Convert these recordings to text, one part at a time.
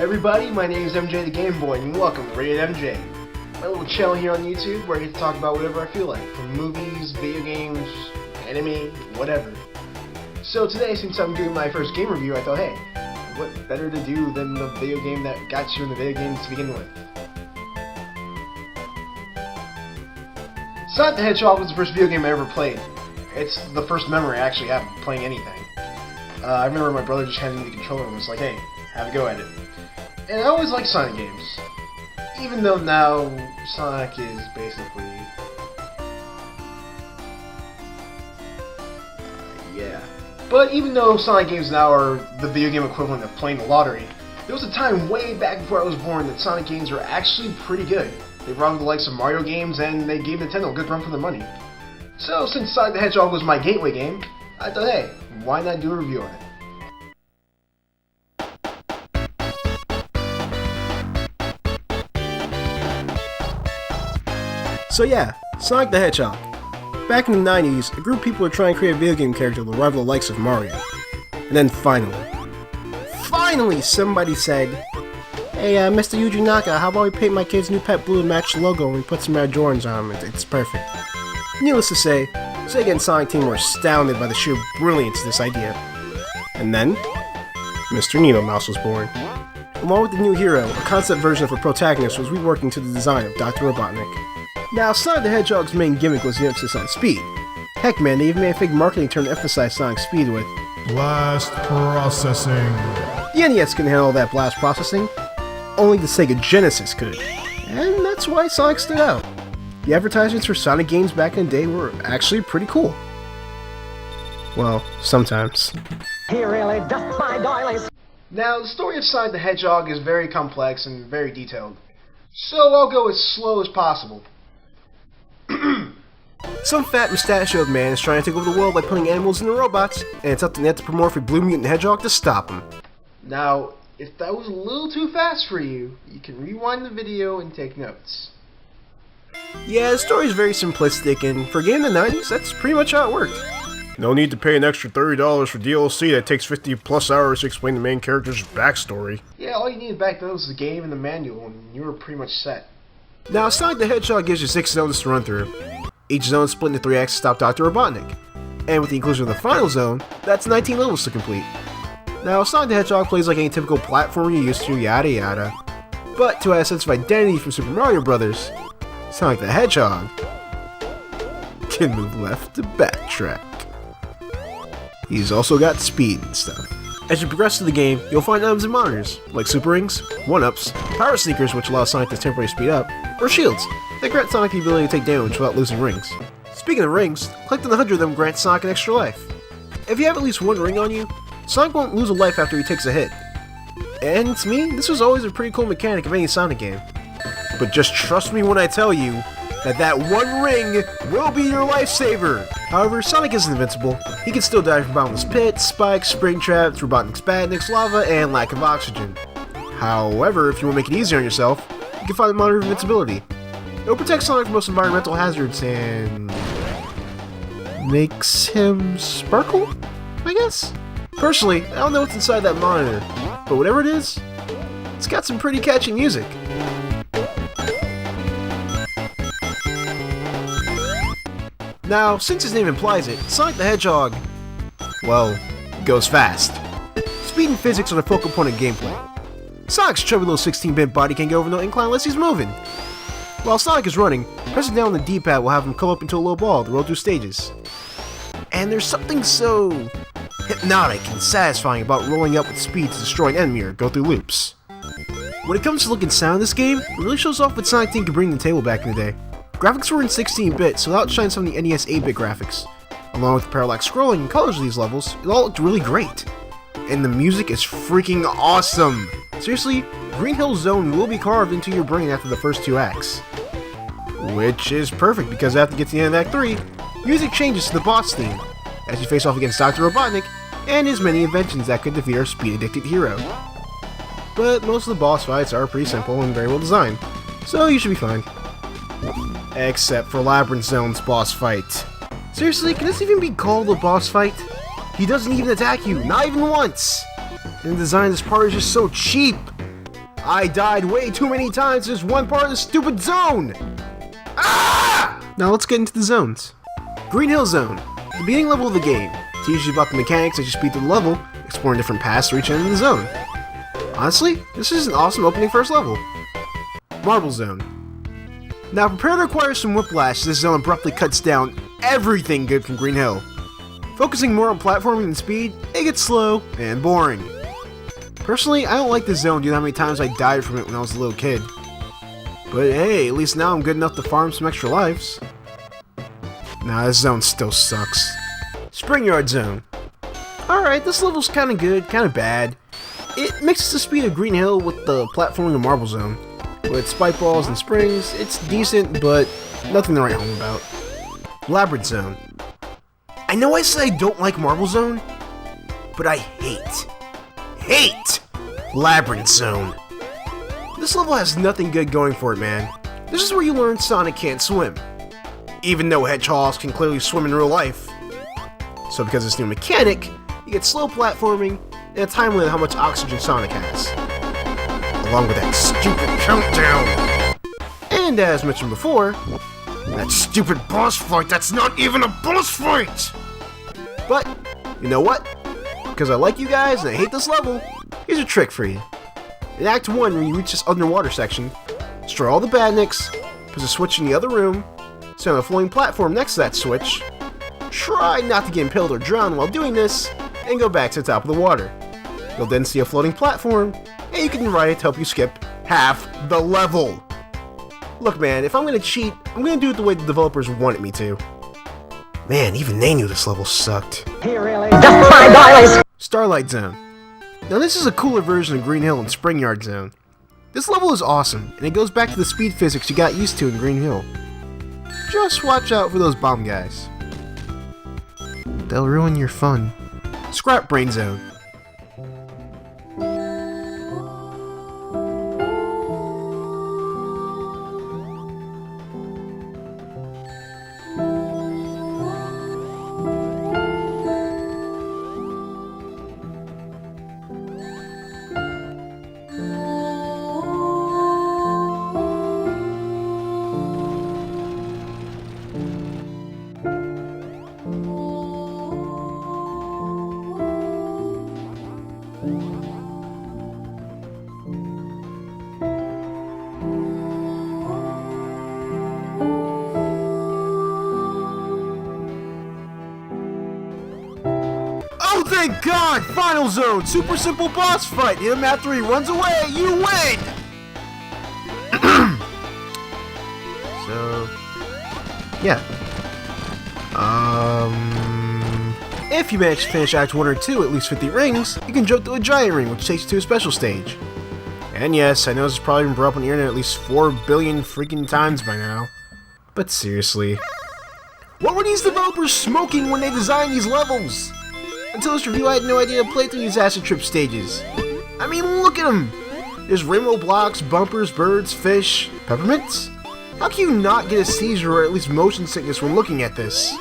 everybody, my name is MJ the Game Boy, and welcome to RatedMJ, my little channel here on YouTube where I get to talk about whatever I feel like, from movies, video games, anime, whatever. So today, since I'm doing my first game review, I thought, hey, what better to do than the video game that got you in the video games to begin with? Sonic the Hedgehog was the first video game I ever played. It's the first memory I actually have of playing anything. I remember my brother just handed me the controller and was like, hey, have a go at it. And I always liked Sonic games. Even though now Sonic is basically... yeah. But even though Sonic games now are the video game equivalent of playing the lottery, there was a time way back before I was born that Sonic games were actually pretty good. They brought the likes of Mario games and they gave Nintendo a good run for their money. So since Sonic the Hedgehog was my gateway game, I thought, hey, why not do a review on it? So yeah, Sonic the Hedgehog. Back in the 90s, a group of people were trying to create a video game character to rival the likes of Mario. And then finally, somebody said, hey, Mr. Yuji Naka, how about we paint my kid's new pet blue to match the logo and we put some Air Jordans on him? It's perfect. Needless to say, Sega and Sonic team were astounded by the sheer brilliance of this idea. And then, Mr. Needle Mouse was born. Along with the new hero, a concept version of her protagonist was reworking to the design of Dr. Robotnik. Now, Sonic the Hedgehog's main gimmick was the emphasis on speed. Heck man, they even made a fake marketing term to emphasize Sonic's speed with blast processing. The NES couldn't handle that blast processing. Only the Sega Genesis could. And that's why Sonic stood out. The advertisements for Sonic games back in the day were actually pretty cool. Well, sometimes. He really ducked my doilies. Now, the story of Sonic the Hedgehog is very complex and very detailed, so I'll go as slow as possible. Some fat mustachioed man is trying to take over the world by putting animals into robots, and it's up to the anthropomorphic blue mutant hedgehog to stop him. Now, if that was a little too fast for you, you can rewind the video and take notes. Yeah, the story is very simplistic, and for a game in the 90s, that's pretty much how it worked. No need to pay an extra $30 for DLC that takes 50 plus hours to explain the main character's backstory. Yeah, all you needed back then was the game and the manual, and you were pretty much set. Now, Sonic the Hedgehog gives you 6 zones to run through. Each zone is split into 3 acts to stop Dr. Robotnik. And with the inclusion of the final zone, that's 19 levels to complete. Now, Sonic the Hedgehog plays like any typical platformer you're used to, yada yada. But to add a sense of identity from Super Mario Bros., Sonic the Hedgehog can move left to backtrack. He's also got speed and stuff. As you progress through the game, you'll find items and monitors, like Super Rings, 1-ups, Power Sneakers which allow Sonic to temporarily speed up, or shields, that grant Sonic the ability to take damage without losing rings. Speaking of rings, collecting 100 of them grants Sonic an extra life. If you have at least 1 ring on you, Sonic won't lose a life after he takes a hit. And to me, this was always a pretty cool mechanic of any Sonic game. But just trust me when I tell you that 1 ring will be your lifesaver! However, Sonic isn't invincible. He can still die from Boundless Pit, spikes, spring traps, Robotnik's badniks, lava, and lack of oxygen. However, if you want to make it easier on yourself, you can find the monitor of invincibility. It will protect Sonic from most environmental hazards and makes him sparkle, I guess? Personally, I don't know what's inside that monitor, but whatever it is, it's got some pretty catchy music. Now, since his name implies it, Sonic the Hedgehog, well, goes fast. Speed and physics are the focal point of gameplay. Sonic's chubby little 16-bit body can't go over no incline unless he's moving. While Sonic is running, pressing down on the D-pad will have him curl up into a low ball to roll through stages. And there's something so hypnotic and satisfying about rolling up with speed to destroy an enemy or go through loops. When it comes to look and sound, this game really shows off what Sonic team could bring to the table back in the day. Graphics were in 16-bit, so that outshined some of the NES 8-bit graphics. Along with the parallax scrolling and colors of these levels, it all looked really great. And the music is freaking awesome! Seriously, Green Hill Zone will be carved into your brain after the first 2 acts. Which is perfect, because after you get to the end of Act 3, music changes to the boss theme, as you face off against Dr. Robotnik and his many inventions that could defeat our speed-addicted hero. But most of the boss fights are pretty simple and very well designed, so you should be fine. Except for Labyrinth Zone's boss fight. Seriously, can this even be called a boss fight? He doesn't even attack you, not even once! And the design of this part is just so cheap! I died way too many times. There's one part of the stupid zone. Ah! Now let's get into the zones. Green Hill Zone, the beginning level of the game. Teaches you about the mechanics as you speed through the level, exploring different paths to reach the end of the zone. Honestly, this is an awesome opening first level. Marble Zone. Now prepare to acquire some whiplash as this zone abruptly cuts down everything good from Green Hill. Focusing more on platforming than speed, it gets slow and boring. Personally, I don't like this zone due to how many times I died from it when I was a little kid. But hey, at least now I'm good enough to farm some extra lives. Nah, this zone still sucks. Spring Yard Zone. Alright, this level's kinda good, kinda bad. It mixes the speed of Green Hill with the platforming of Marble Zone. With spike balls and springs, it's decent, but nothing to write home about. Labyrinth Zone. I know I said I don't like Marble Zone, but I hate Labyrinth Zone. This level has nothing good going for it, man. This is where you learn Sonic can't swim, even though hedgehogs can clearly swim in real life. So because of this new mechanic, you get slow platforming and a time limit on how much oxygen Sonic has, along with that stupid countdown. And as mentioned before, that stupid boss fight that's not even a boss fight! But, you know what? Because I like you guys and I hate this level, here's a trick for you. In Act 1, when you reach this underwater section, destroy all the badniks, put a switch in the other room, sit on a floating platform next to that switch, try not to get impaled or drowned while doing this, and go back to the top of the water. You'll then see a floating platform, and you can ride it to help you skip half the level. Look man, if I'm gonna cheat, I'm gonna do it the way the developers wanted me to. Man, even they knew this level sucked. He really dumped my doilies. Starlight Zone. Now this is a cooler version of Green Hill and Spring Yard Zone. This level is awesome, and it goes back to the speed physics you got used to in Green Hill. Just watch out for those bomb guys. They'll ruin your fun. Scrap Brain Zone. Oh, thank God! Final Zone! Super simple boss fight! Hit him after he runs away, you win! So... yeah. If you manage to finish Act 1 or 2 at least 50 rings, you can jump to a giant ring which takes you to a special stage. And yes, I know this has probably been brought up on the internet at least 4 billion freaking times by now. But seriously. What were these developers smoking when they designed these levels? Until this review, I had no idea to play through these acid trip stages. I mean, look at them! There's rainbow blocks, bumpers, birds, fish, peppermints? How can you not get a seizure or at least motion sickness when looking at this?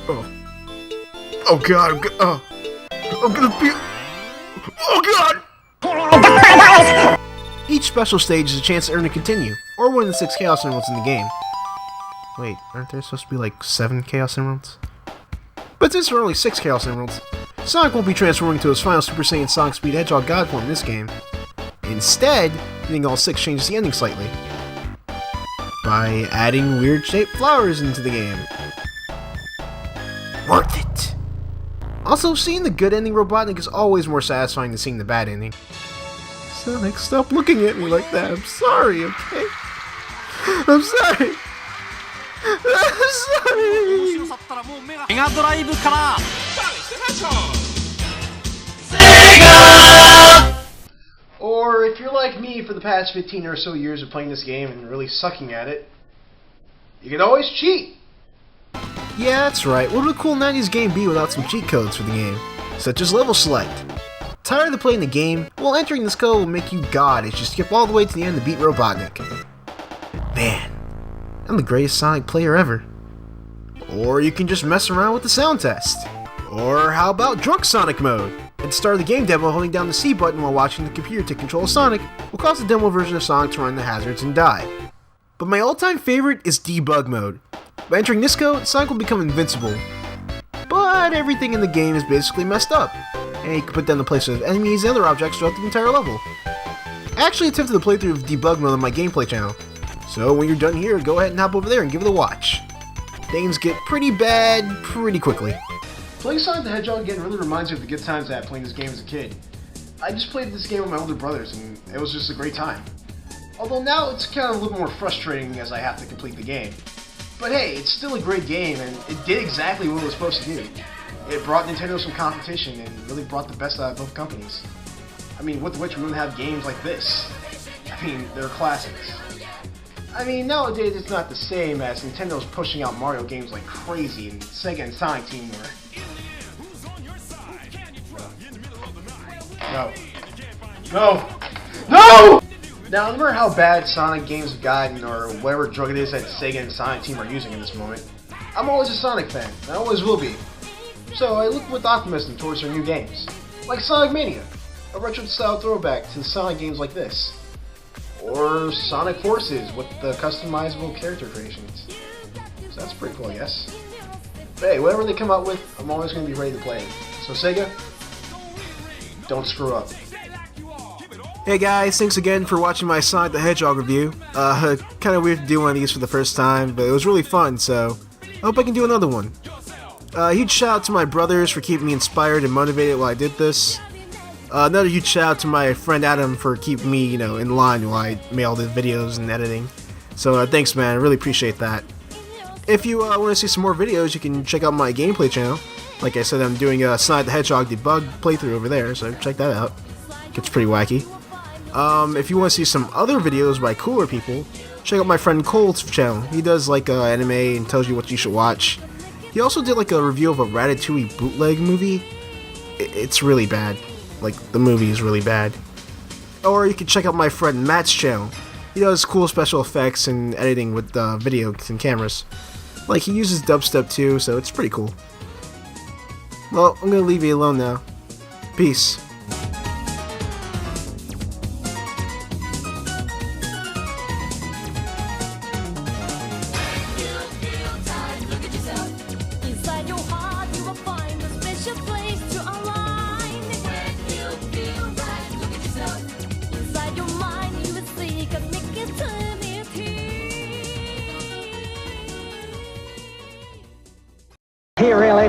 Oh God, I'm gonna be... oh God! Each special stage is a chance to earn a continue, or one of the 6 Chaos Emeralds in the game. Wait, aren't there supposed to be like 7 Chaos Emeralds? But since there are only 6 Chaos Emeralds, Sonic won't be transforming to his final Super Saiyan Sonic Speed Hedgehog God form in this game. Instead, getting all 6 changes the ending slightly, by adding weird shaped flowers into the game. Worth it! Also, seeing the good ending Robotnik is always more satisfying than seeing the bad ending. Sonic, stop looking at me like that. I'm sorry, okay? I'm sorry. I'm sorry. メガドライブから Or if you're like me for the past 15 or so years of playing this game and really sucking at it, you can always cheat! Yeah, that's right. What would a cool 90s game be without some cheat codes for the game? Such as level select. Tired of playing the game? Well, entering this code will make you god as you skip all the way to the end to beat Robotnik. Man, I'm the greatest Sonic player ever. Or you can just mess around with the sound test. Or how about Drunk Sonic mode? At the start of the game demo, holding down the C button while watching the computer to control Sonic will cause the demo version of Sonic to run into hazards and die. But my all-time favorite is Debug mode. By entering this code, Sonic will become invincible. But everything in the game is basically messed up, and you can put down the place of enemies and other objects throughout the entire level. I actually attempted the playthrough of Debug mode on my gameplay channel, so when you're done here, go ahead and hop over there and give it a watch. Things get pretty bad pretty quickly. Playing Sonic the Hedgehog again really reminds me of the good times I had playing this game as a kid. I just played this game with my older brothers, and it was just a great time. Although now it's kind of a little more frustrating as I have to complete the game. But hey, it's still a great game, and it did exactly what it was supposed to do. It brought Nintendo some competition, and really brought the best out of both companies. I mean, with which we wouldn't have games like this. I mean, they're classics. I mean, nowadays it's not the same as Nintendo's pushing out Mario games like crazy, and Sega and Sonic Team were... No. No! No! Now, no matter how bad Sonic games have gotten, or whatever drug it is that Sega and Sonic Team are using in this moment, I'm always a Sonic fan, and I always will be. So I look with optimism towards their new games, like Sonic Mania, a retro-style throwback to Sonic games like this. Or Sonic Forces with the customizable character creations. So that's pretty cool, I guess. But hey, whatever they come out with, I'm always going to be ready to play it. So Sega, don't screw up. Hey guys, thanks again for watching my Sonic the Hedgehog review. Kinda weird to do one of these for the first time, but it was really fun, so I hope I can do another one. Huge shout out to my brothers for keeping me inspired and motivated while I did this. Another huge shout out to my friend Adam for keeping me, in line while I made all the videos and editing. So thanks man, I really appreciate that. If you want to see some more videos, you can check out my gameplay channel. Like I said, I'm doing a Sonic the Hedgehog debug playthrough over there, so check that out. Gets pretty wacky. If you want to see some other videos by cooler people, check out my friend Cole's channel. He does like anime and tells you what you should watch. He also did like a review of a Ratatouille bootleg movie. It's really bad. Like, the movie is really bad. Or you can check out my friend Matt's channel. He does cool special effects and editing with videos and cameras. Like, he uses dubstep too, so it's pretty cool. Well, I'm gonna leave you alone now. Peace. Inside your heart, you will find a special place to align. When you feel right, look at yourself. Inside your mind, you will seek a make eternity. He really...